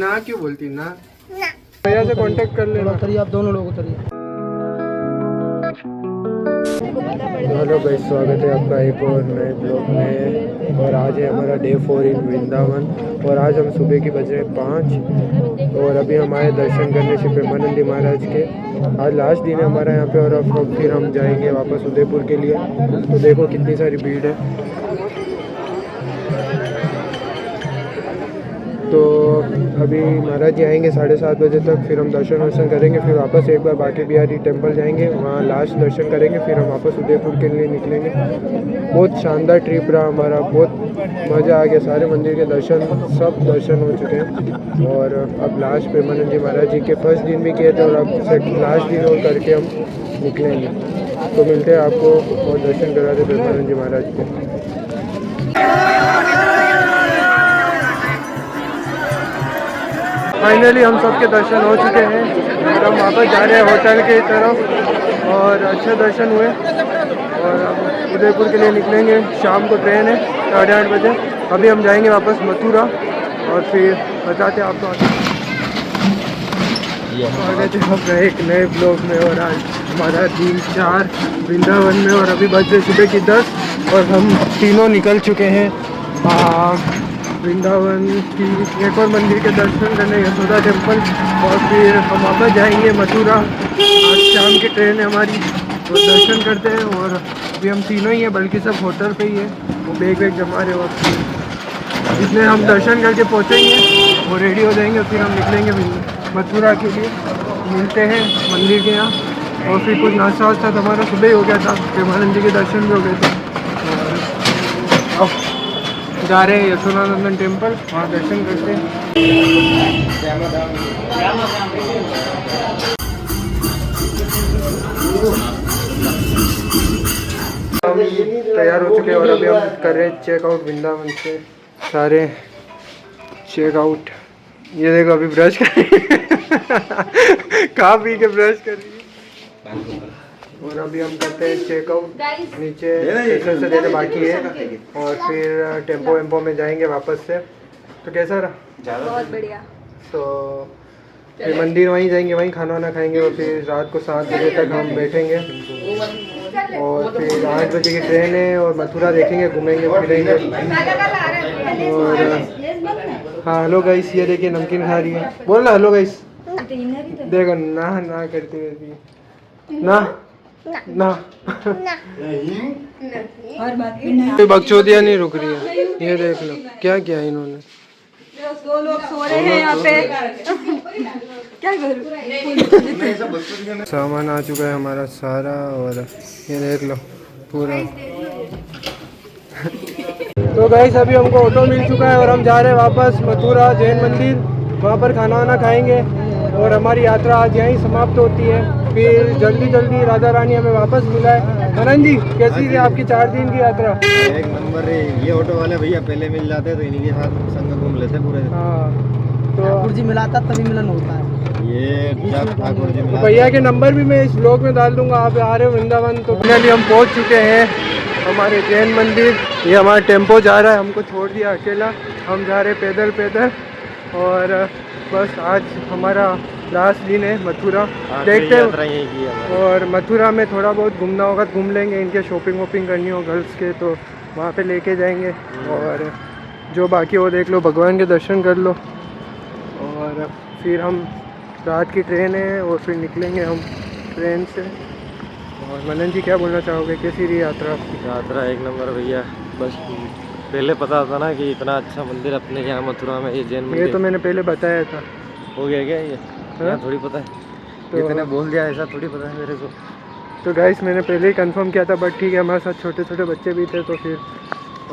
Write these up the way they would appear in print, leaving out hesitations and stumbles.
ना क्यों बोलती ना? भैया से कांटेक्ट कर लेना। उतरिए आप दोनों लोग उतरिए। हेलो गाइस, स्वागत है आपका एक और नए ब्लॉग में। और आज है हमारा डे 4 इन वृंदावन। और आज हम सुबह की बज रहे 5 और अभी हम आए दर्शन करने श्री प्रेमानंदी महाराज के। आज लास्ट दिन है हमारा यहाँ पे और अब फिर हम जाएंगे वापस उदयपुर के लिए। तो देखो कितनी सारी भीड़ है। तो अभी महाराज जी आएंगे 7:30 बजे तक, फिर हम दर्शन वर्शन करेंगे, फिर वापस एक बार बांके बिहारी टेम्पल जाएंगे, वहाँ लास्ट दर्शन करेंगे, फिर हम वापस उदयपुर के लिए निकलेंगे। बहुत शानदार ट्रिप रहा हमारा, बहुत मज़ा आ गया। सारे मंदिर के सब दर्शन हो चुके हैं। और अब लास्ट प्रेमानंद जी महाराज जी के फर्स्ट दिन भी किए थे और अब लास्ट दिन और करके हम निकलेंगे। तो मिलते हैं आपको और दर्शन कराते प्रेमानंद जी महाराज के। फाइनली हम सबके दर्शन हो चुके हैं और हम वापस जा रहे हैं होटल की तरफ और अच्छे दर्शन हुए। और अब उदयपुर के लिए निकलेंगे, शाम को ट्रेन है 8:30 बजे। अभी हम जाएंगे वापस मथुरा और फिर बताते हैं आपको। स्वागत है आपका एक नए ब्लॉग में। और आज हमारा दिन 4 वृंदावन में और अभी बज रहे सुबह की 10 और हम तीनों निकल चुके हैं वृंदावन की एक और मंदिर के दर्शन करने, यशोदा टेम्पल। और फिर हम वापस जाएंगे मथुरा। आज शाम की ट्रेन है हमारी, तो दर्शन करते हैं। और अभी हम तीनों ही हैं, बल्कि सब होटल पे ही है, वो बैग जमा रहे वक्त। इसलिए हम दर्शन करके पहुँचेंगे और रेडी हो जाएंगे और फिर हम निकलेंगे मथुरा के लिए। मिलते हैं मंदिर के यहाँ और फिर कुछ नाश्ता वास्ता तो हमारा सुबह ही हो गया था, प्रेमानंद जी के दर्शन भी हो गए थे। और अब जा रहे हैं यशोदानंदन टेम्पल, वहाँ दर्शन करते हैं। हम तैयार हो चुके हैं और अभी हम कर रहे हैं चेकआउट वृंदावन से। सारे चेकआउट। ये देखो अभी ब्रश कर रही है खा पी के ब्रश कर रही है। और अभी हम करते हैं चेकआउट, नीचे स्टेशन से देने बाकी है और फिर टेम्पो वेम्पो में जाएंगे वापस से। तो कैसा रहा? बहुत बढ़िया। तो फिर मंदिर वहीं जाएंगे, वहीं खाना वाना खाएंगे और फिर रात को 7 बजे तक हम बैठेंगे और फिर 8 बजे की ट्रेन है और मथुरा देखेंगे, घूमेंगे फिरेंगे। और हाँ, हेलो गाइस, ये देखिए नमकीन खा रही है। बोल ना हेलो गाइस। देखो ना करती रहती ना ना कोई बकचोदिया नहीं रुक रही है। ये देख लो क्या किया इन्होंने। 2 लोग सो रहे हैं यहाँ पे क्या करूं। सामान आ चुका है हमारा सारा और ये देख लो पूरा। तो गाइस अभी हमको ऑटो मिल चुका है और हम जा रहे हैं वापस मथुरा जैन मंदिर, वहाँ पर खाना वाना खाएंगे और हमारी यात्रा आज यहीं समाप्त होती है। फिर जल्दी राधा रानी हमें वापस मिला है। आनंद जी, कैसी थी आपकी 4 दिन की यात्रा? एक नंबर है। ये ऑटो वाले भैया पहले मिल जाते तो इन्हीं के साथ संग घूम लेते पूरे। हाँ, तो ठाकुर जी मिलाता तभी मिलन होता है। ये ठाकुर जी तो भैया के नंबर भी मैं इस ब्लॉग में डाल दूंगा। आप आ रहे हो वृंदावन तो फाइनली हम पहुँच चुके हैं हमारे जैन मंदिर। ये हमारा टेम्पो जा रहा है, हमको छोड़ दिया अकेला, हम जा रहे पैदल। और बस आज हमारा लास्ट दिन है मथुरा, देखते हैं। और मथुरा में थोड़ा बहुत घूमना होगा, घूम लेंगे। इनके शॉपिंग वॉपिंग करनी हो गर्ल्स के तो वहाँ पे लेके जाएंगे और जो बाकी वो देख लो, भगवान के दर्शन कर लो। और फिर हम रात की ट्रेन है और फिर निकलेंगे हम ट्रेन से। और मनन जी क्या बोलना चाहोगे, कैसी रही यात्रा आपकी? यात्रा एक नंबर भैया। बस पहले पता था ना कि इतना अच्छा मंदिर अपने यहाँ मथुरा में, ये जैन मंदिर। ये तो मैंने पहले बताया था। हो गया क्या ये? यहाँ थोड़ी पता है तो इतने बोल दिया, ऐसा थोड़ी पता है मेरे को। तो गाइस मैंने पहले ही कंफर्म किया था, बट ठीक है, हमारे साथ छोटे बच्चे भी थे तो फिर।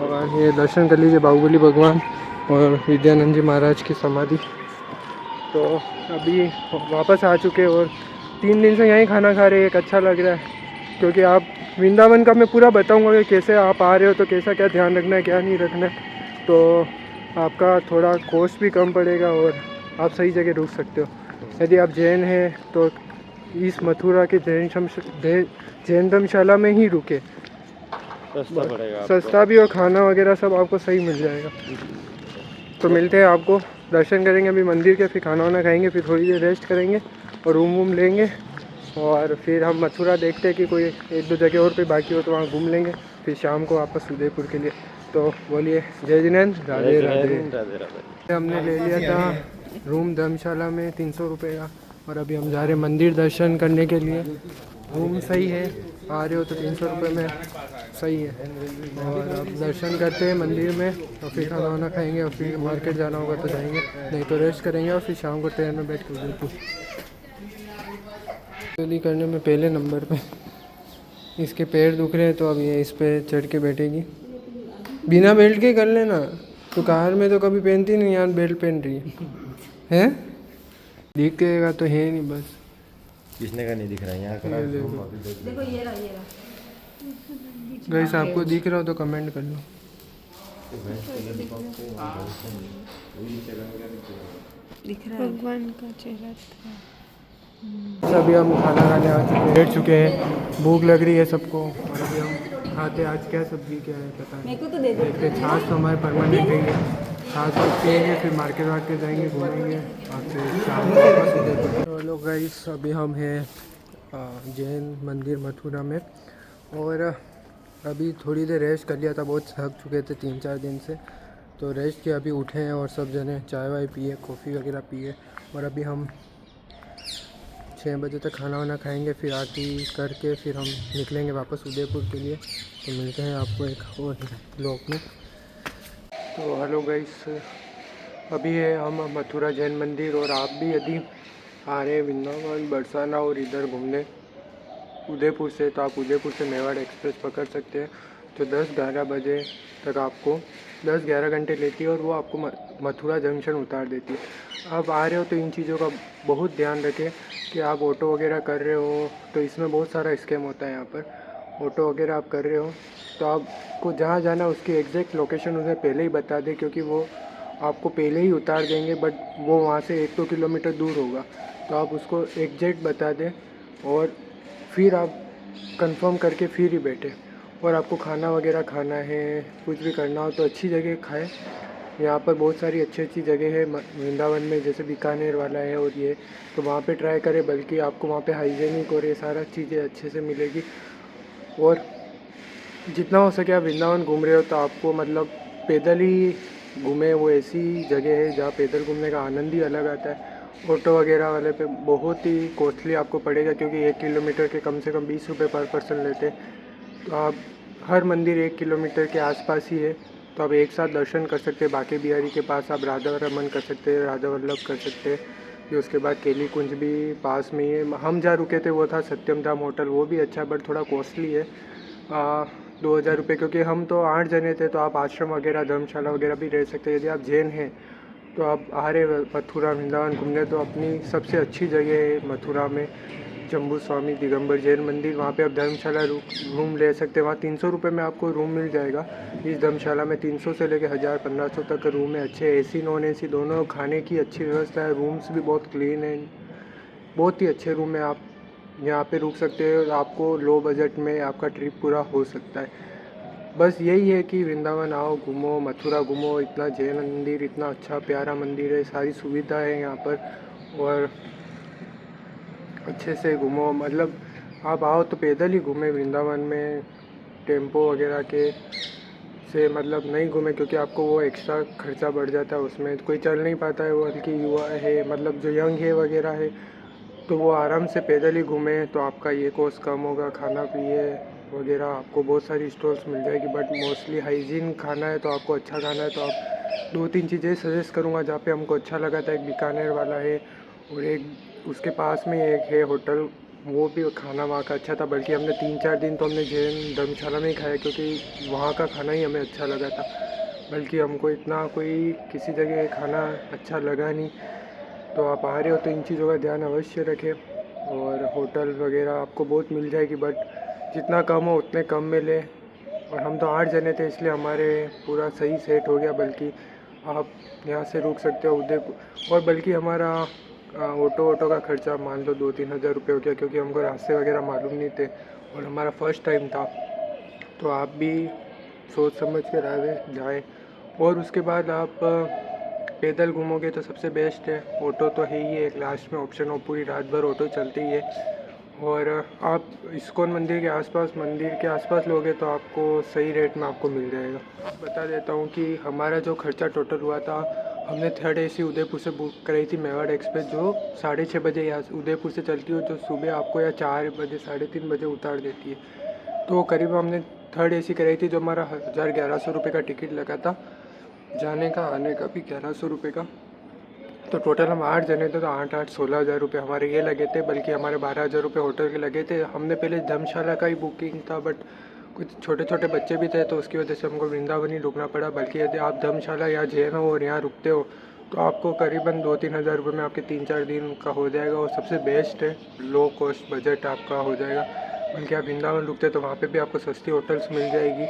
और ये दर्शन कर लीजिए बाहुबली भगवान और विद्यानंद जी महाराज की समाधि। तो अभी वापस आ चुके और 3 दिन से यहीं खाना खा रहे हैं। एक अच्छा लग रहा है क्योंकि आप वृंदावन का मैं पूरा बताऊंगा कि कैसे आप आ रहे हो तो कैसा क्या ध्यान रखना है, क्या नहीं रखना है। तो आपका थोड़ा कॉस्ट भी कम पड़ेगा और आप सही जगह रुक सकते हो। यदि आप जैन हैं तो इस मथुरा के जैन धर्मशाला में ही रुके, सस्ता पड़ेगा, सस्ता भी और खाना वगैरह सब आपको सही मिल जाएगा। तो मिलते हैं आपको दर्शन करेंगे अभी मंदिर के, फिर खाना वाना खाएंगे, फिर थोड़ी देर रेस्ट करेंगे और रूम वूम लेंगे। और फिर हम मथुरा देखते हैं कि कोई एक दो जगह और पे बाकी हो तो वहाँ घूम लेंगे, फिर शाम को वापस उदयपुर के लिए। तो बोलिए जय जिनेंद्र, राधे राधे। राधे राधे। हमने ले लिया था रूम धर्मशाला में 300 रुपये का, और अभी हम जा रहे हैं मंदिर दर्शन करने के लिए। रूम सही है, आ रहे हो तो 300 रुपये में सही है। और अब दर्शन करते हैं मंदिर में और फिर खाना वाना खाएंगे और फिर मार्केट जाना होगा तो जाएंगे, नहीं तो रेस्ट करेंगे और फिर शाम को ट्रेन में बैठ कर उदयपुर। जल्दी करने में पहले नंबर पे इसके पैर दुख रहे हैं तो अब ये इस पर चढ़ के बैठेगी। बिना बेल्ट के कर लेना, तो कार में तो कभी पहनती नहीं, यार बेल्ट पहन रही है दिखेगा तो है नहीं बस। किसने का नहीं दिख रहा है यहाँ का? देखो ये रहा गैस आपको दिख रहा हो तो कमेंट कर लो। दिख रहा है भगवान का चेहरा था। अभी हम खाना खाने आ चुके हैं, बैठ चुके हैं, भूख लग रही है सबको। और अभी हम खाते, आज क्या सब्जी क्या है पता नहीं, मेरे को तो दे दो। देखते। छाछ तो हमारे परमानेंट है, छाछ और पिएंगे, फिर मार्केट वार्केट जाएंगे, घूमेंगे और फिर शाम को वापस उदयपुर। तो लोग गाइस अभी हम हैं जैन मंदिर मथुरा में, और अभी थोड़ी देर रेस्ट कर लिया था, बहुत थक चुके थे 3-4 दिन से, तो रेस्ट किया। अभी उठे हैं और सब जने चाय वाय पिए, कॉफ़ी वगैरह पिए, और अभी हम 6 बजे तक खाना वाना खाएंगे, फिर आरती करके फिर हम निकलेंगे वापस उदयपुर के लिए। तो मिलते हैं आपको एक और ब्लॉग में। तो हेलो गाइस, अभी है हम मथुरा जैन मंदिर, और आप भी यदि आ रहे हैं वृंदावन, बरसाना और इधर घूमने उदयपुर से, तो आप उदयपुर से मेवाड़ एक्सप्रेस पकड़ सकते हैं, तो 10-11 बजे तक आपको 10-11 घंटे लेती है, और वो आपको मथुरा जंक्शन उतार देती है। आप आ रहे हो तो इन चीज़ों का बहुत ध्यान रखें कि आप ऑटो वगैरह कर रहे हो तो इसमें बहुत सारा स्कैम होता है। यहाँ पर ऑटो वगैरह आप कर रहे हो तो आपको जहाँ जाना उसकी एग्जैक्ट लोकेशन उन्हें पहले ही बता दें, क्योंकि वो आपको पहले ही उतार देंगे, बट वो वहाँ से 1-2 किलोमीटर दूर होगा, तो आप उसको एग्जैक्ट बता दें और फिर आप कंफर्म करके फिर ही बैठे। और आपको खाना वगैरह खाना है, कुछ भी करना हो तो अच्छी जगह खाएं। यहाँ पर बहुत सारी अच्छी जगह है वृंदावन में, जैसे बीकानेर वाला है और ये, तो वहाँ पे ट्राई करें, बल्कि आपको वहाँ पे हाइजेनिक और ये सारा चीज़ें अच्छे से मिलेगी। और जितना हो सके आप वृंदावन घूम रहे हो तो आपको मतलब पैदल ही घूमें, वो ऐसी जगह है जहाँ पैदल घूमने का आनंद ही अलग आता है। ऑटो वगैरह वाले पे बहुत ही कॉस्टली आपको पड़ेगा, क्योंकि 1 किलोमीटर के कम से कम 20 रुपये पर पर्सन लेते हैं। तो आप हर मंदिर 1 किलोमीटर के आसपास ही है, तो आप एक साथ दर्शन कर सकते हैं। बांके बिहारी के पास आप राधा रमन कर सकते हैं, राधा वल्लभ कर सकते हैं। फिर उसके बाद केली कुंज भी पास में ही है। हम जहाँ रुके थे वो था सत्यम धाम होटल, वो भी अच्छा बट थोड़ा कॉस्टली है, 2000 रुपये, क्योंकि हम तो 8 जने थे। तो आप आश्रम वगैरह धर्मशाला वगैरह भी रह सकते हैं। यदि आप जैन हैं तो आप आ रहे मथुरा वृंदावन घूमने, तो अपनी सबसे अच्छी जगह है मथुरा में जम्बू स्वामी दिगंबर जैन मंदिर। वहाँ पे आप धर्मशाला रूम ले सकते हैं। वहाँ 300 रुपये में आपको रूम मिल जाएगा। इस धर्मशाला में 300 से लेकर 1000-1500 तक का रूम है। अच्छे एसी नॉन एसी दोनों, खाने की अच्छी व्यवस्था है, रूम्स भी बहुत क्लीन है, बहुत ही अच्छे रूम है। आप यहाँ पे रुक सकते हैं, आपको लो बजट में आपका ट्रिप पूरा हो सकता है। बस यही है कि वृंदावन आओ, घूमो, मथुरा घूमो, इतना जैन मंदिर, इतना अच्छा प्यारा मंदिर है, सारी सुविधा है यहाँ पर, और अच्छे से घूमो। मतलब आप आओ तो पैदल ही घूमे वृंदावन में, टेम्पो वगैरह के से मतलब नहीं घूमे, क्योंकि आपको वो एक्स्ट्रा खर्चा बढ़ जाता है उसमें। कोई चल नहीं पाता है, वो हल्की युवा है, मतलब जो यंग है वगैरह है, तो वो आराम से पैदल ही घूमे, तो आपका ये कॉस्ट कम होगा। खाना पिए वगैरह आपको बहुत सारी स्टॉल्स मिल जाएगी, बट मोस्टली हाइजीन खाना है, तो आपको अच्छा खाना है तो आप 2-3 चीज़ें सजेस्ट करूँगा जहाँ पे हमको अच्छा लगा था। एक बीकानेर वाला है, और एक उसके पास में एक है होटल, वो भी खाना वहाँ का अच्छा था। बल्कि हमने 3-4 दिन तो हमने जैन धर्मशाला में ही खाया, क्योंकि वहाँ का खाना ही हमें अच्छा लगा था। बल्कि हमको इतना कोई किसी जगह खाना अच्छा लगा नहीं। तो आप आ रहे हो तो इन चीज़ों का ध्यान अवश्य रखें। और होटल वगैरह आपको बहुत मिल जाएगी, बट जितना कम हो उतने कम में लें। और हम तो 8 जने थे, इसलिए हमारे पूरा सही सेट हो गया। बल्कि आप यहाँ से रुक सकते हो उदयपुर, और बल्कि हमारा ऑटो का खर्चा मान लो 2-3 हज़ार रुपये हो गया, क्योंकि हमको रास्ते वगैरह मालूम नहीं थे और हमारा फर्स्ट टाइम था। तो आप भी सोच समझ के जाएं। और उसके बाद आप पैदल घूमोगे तो सबसे बेस्ट है। ऑटो तो है ही एक लास्ट में ऑप्शन, और पूरी रात भर ऑटो चलती ही है। और आप इस्कॉन मंदिर के आसपास लोगे तो आपको सही रेट में आपको मिल जाएगा। बता देता हूँ कि हमारा जो खर्चा टोटल हुआ था, हमने 3rd AC उदयपुर से बुक कराई थी मेवाड़ एक्सप्रेस, जो 6:30 बजे यहाँ उदयपुर से चलती है, जो सुबह आपको या 4 बजे 3:30 बजे उतार देती है। तो करीब हमने 3rd AC कराई थी, जो हमारा 1100 रुपये का टिकट लगा था, जाने का आने का भी 1100 रुपये का। तो टोटल हम 8 जने थे, तो 8 16,000 रुपये हमारे ये लगे थे, बल्कि हमारे 12,000 रुपये होटल के लगे थे। हमने पहले धर्मशाला का ही बुकिंग था, बट कुछ छोटे छोटे बच्चे भी थे, तो उसकी वजह से हमको वृंदावन ही रुकना पड़ा। बल्कि यदि आप धर्मशाला या जैन हो और यहाँ रुकते हो तो आपको करीबन 2-3 हज़ार रुपये में आपके 3-4 दिन का हो जाएगा, और सबसे बेस्ट है, लो कॉस्ट बजट आपका हो जाएगा। बल्कि आप वृंदावन रुकते तो वहाँ पे भी आपको सस्ती होटल्स मिल जाएगी,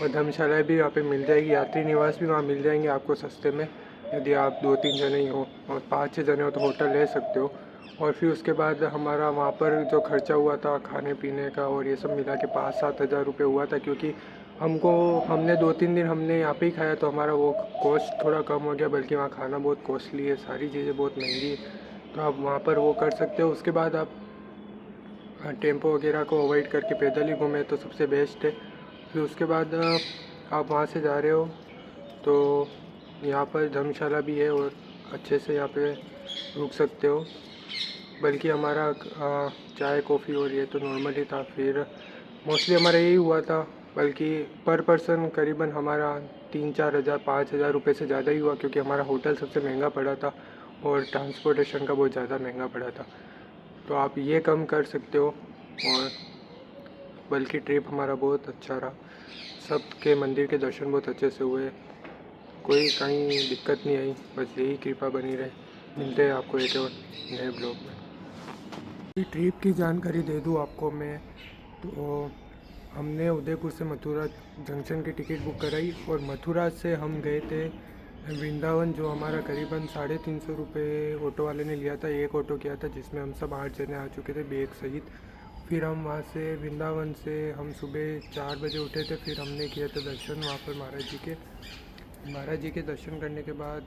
और धर्मशाला भी वहाँ पे मिल जाएगी, यात्री निवास भी वहाँ मिल जाएंगे आपको सस्ते में। यदि आप 2-3 जने ही हो और 5-6 जने हो तो होटल ले सकते हो। और फिर उसके बाद हमारा वहाँ पर जो खर्चा हुआ था खाने पीने का और ये सब मिला के 5-7 हज़ार रुपये हुआ था, क्योंकि हमने 2-3 दिन हमने यहाँ पे ही खाया, तो हमारा वो कॉस्ट थोड़ा कम हो गया। बल्कि वहाँ खाना बहुत कॉस्टली है, सारी चीज़ें बहुत महंगी है, तो आप वहाँ पर वो कर सकते हो। उसके बाद आप टेम्पो वगैरह को अवॉइड करके पैदल ही घूमें तो सबसे बेस्ट है। फिर उसके बाद आप वहाँ से जा रहे हो तो यहाँ पर धर्मशाला भी है, और अच्छे से यहाँ पे रुक सकते हो। बल्कि हमारा चाय कॉफ़ी और ये तो नॉर्मल ही था। फिर मोस्टली हमारा यही हुआ था, बल्कि पर पर्सन करीबन हमारा 3-4 हज़ार 5 हज़ार रुपये से ज़्यादा ही हुआ, क्योंकि हमारा होटल सबसे महंगा पड़ा था और ट्रांसपोर्टेशन का बहुत ज़्यादा महंगा पड़ा था। तो आप ये कम कर सकते हो। और बल्कि ट्रिप हमारा बहुत अच्छा रहा, सबके मंदिर के दर्शन बहुत अच्छे से हुए, कोई कहीं दिक्कत नहीं आई। बस यही कृपा बनी रहे। मिलते हैं आपको एक और नए ब्लॉग में। ट्रिप की जानकारी दे दूँ आपको मैं, तो हमने उदयपुर से मथुरा जंक्शन की टिकट बुक कराई, और मथुरा से हम गए थे वृंदावन, जो हमारा करीबन 350 रुपये ऑटो वाले ने लिया था। एक ऑटो किया था जिसमें हम सब 8 जने आ चुके थे, बैग सहित। फिर हम वहाँ से वृंदावन से हम सुबह 4 बजे उठे थे। फिर हमने किया था दर्शन वहाँ पर महाराज जी के दर्शन करने के बाद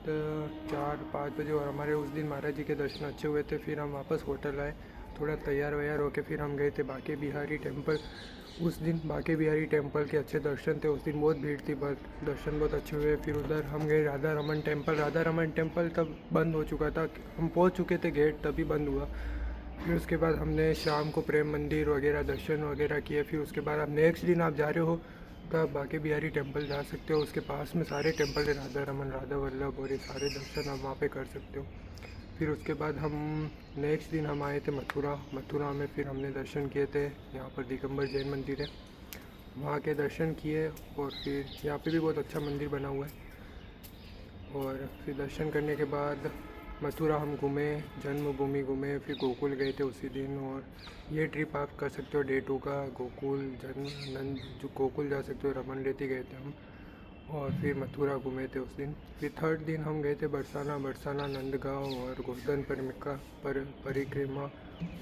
4-5 बजे, और हमारे उस दिन महाराज जी के दर्शन अच्छे हुए थे। फिर हम वापस होटल आए, थोड़ा तैयार वैयार होके फिर हम गए थे बांके बिहारी टेम्पल। उस दिन बांके बिहारी टेम्पल के अच्छे दर्शन थे। उस दिन बहुत भीड़ थी, बट दर्शन बहुत अच्छे हुए। फिर उधर हम गए राधा रमन टेम्पल तब बंद हो चुका था, हम पहुंच चुके थे गेट तभी बंद हुआ। फिर उसके बाद हमने शाम को प्रेम मंदिर वगैरह दर्शन वगैरह किए। फिर उसके बाद आप नेक्स्ट दिन आप जा रहे हो तो आप बांके बिहारी टेम्पल जा सकते हो। उसके पास में सारे टेम्पल है, राधा रमन, राधा वल्लभ, और ये सारे दर्शन आप वहाँ पे कर सकते हो। फिर उसके बाद हम नेक्स्ट दिन हम आए थे मथुरा में। फिर हमने दर्शन किए थे, यहाँ पर दिगंबर जैन मंदिर है, वहाँ के दर्शन किए। और फिर यहाँ पे भी बहुत अच्छा मंदिर बना हुआ है। और फिर दर्शन करने के बाद मथुरा हम घूमे, जन्मभूमि घूमे, फिर गोकुल गए थे उसी दिन। और ये ट्रिप आप कर सकते हो डे 2 का, गोकुल जा सकते हो, रमन रेती गए थे हम, और फिर मथुरा घूमे थे उस दिन। फिर 3rd दिन हम गए थे बरसाना, नंदगांव और गोवर्धन परिक्रमा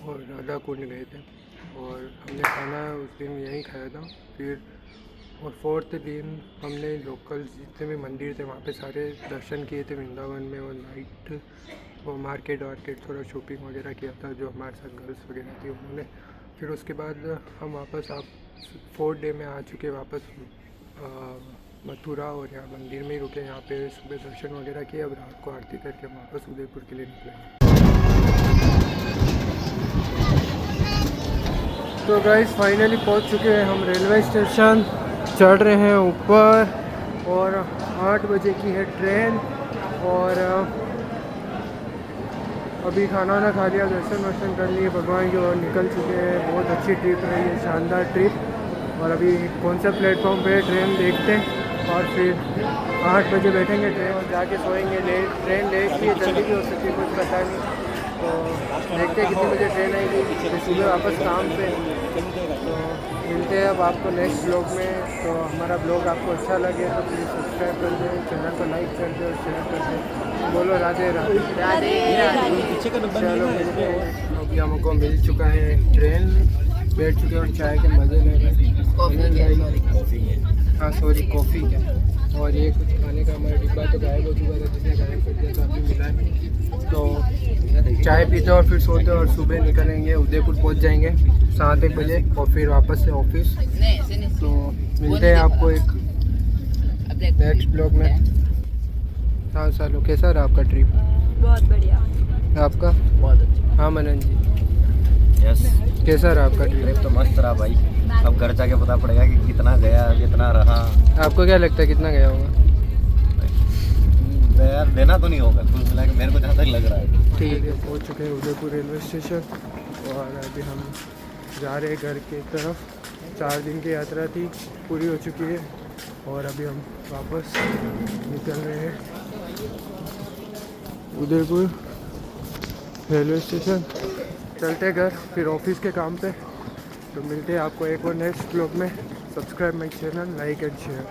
और राधा कुंड गए थे, और हमने खाना उस दिन यहीं खाया था। फिर और 4th दिन हमने लोकल जितने भी मंदिर थे वहाँ पे सारे दर्शन किए थे वृंदावन में, और नाइट वो मार्केट थोड़ा शॉपिंग वगैरह किया था, जो हमारे साथ गर्ल्स वगैरह थी उन्होंने। फिर उसके बाद हम वापस 4th डे में आ चुके वापस मथुरा, और यहाँ मंदिर में ही रुके। यहाँ पे सुबह दर्शन वगैरह किए, अब रात को आरती करके हम वापस उदयपुर के लिए निकले। तो गाइस फाइनली पहुँच चुके हैं हम रेलवे स्टेशन, चढ़ रहे हैं ऊपर, और 8 बजे की है ट्रेन। और अभी खाना वाना खा लिया, दर्शन वर्शन कर लिए भगवान के, और निकल चुके हैं। बहुत अच्छी ट्रिप रही है, शानदार ट्रिप। और अभी कौन सा प्लेटफॉर्म पे ट्रेन देखते हैं, और फिर 8 बजे बैठेंगे ट्रेन और जाके सोएंगे। ट्रेन लेट भी है, जल्दी भी हो सकती है, कुछ पता नहीं। तो देखते हैं कितने बजे ट्रेन आएगी, फिर सुबह वापस काम पे। तो मिलते हैं अब आपको नेक्स्ट ब्लॉग में। तो हमारा ब्लॉग आपको अच्छा लगे तो प्लीज़ सब्सक्राइब कर दें, चैनल को लाइक कर दें और शेयर कर दें। बोलो राधे राधे। चलो मिलते हैं। अभी हमको मिल चुका है ट्रेन, बैठ चुके हैं और चाय के मज़े ले रहे हैं। कॉफ़ी, हाँ सॉरी कॉफ़ी क्या और ये कुछ खाने का हमारा डिब्बा तो गायब हो चुका था, जिसने गायब कर दिया तो अभी मिला है। तो चाय पीते और फिर सोते और सुबह निकलेंगे, उदयपुर पहुंच जाएंगे 7-1 बजे और फिर वापस से ऑफिस। तो मिलते हैं आपको एक नेक्स्ट ब्लॉग में। 7 सालों कैसा रहा आपका ट्रिप? बहुत बढ़िया। आपका? बहुत अच्छा। हाँ मनन जी, यस, कैसा रहा आपका ट्रिप? ट्रिप तो मस्त रहा भाई। अब घर जाके पता पड़ेगा कि कितना गया, कितना रहा। आपको क्या लगता है कितना गया होगा? यार देना तो नहीं होगा कुल मिला के, मेरे को जहाँ तक लग रहा है। ठीक है, पहुँच चुके हैं उदयपुर रेलवे स्टेशन और अभी हम जा रहे हैं घर की तरफ। 4 दिन की यात्रा थी, पूरी हो चुकी है और अभी हम वापस निकल रहे हैं उदयपुर रेलवे स्टेशन। चलते घर, फिर ऑफिस के काम पे। तो मिलते हैं आपको एक और नेक्स्ट ब्लॉग में। Subscribe my channel, like and share.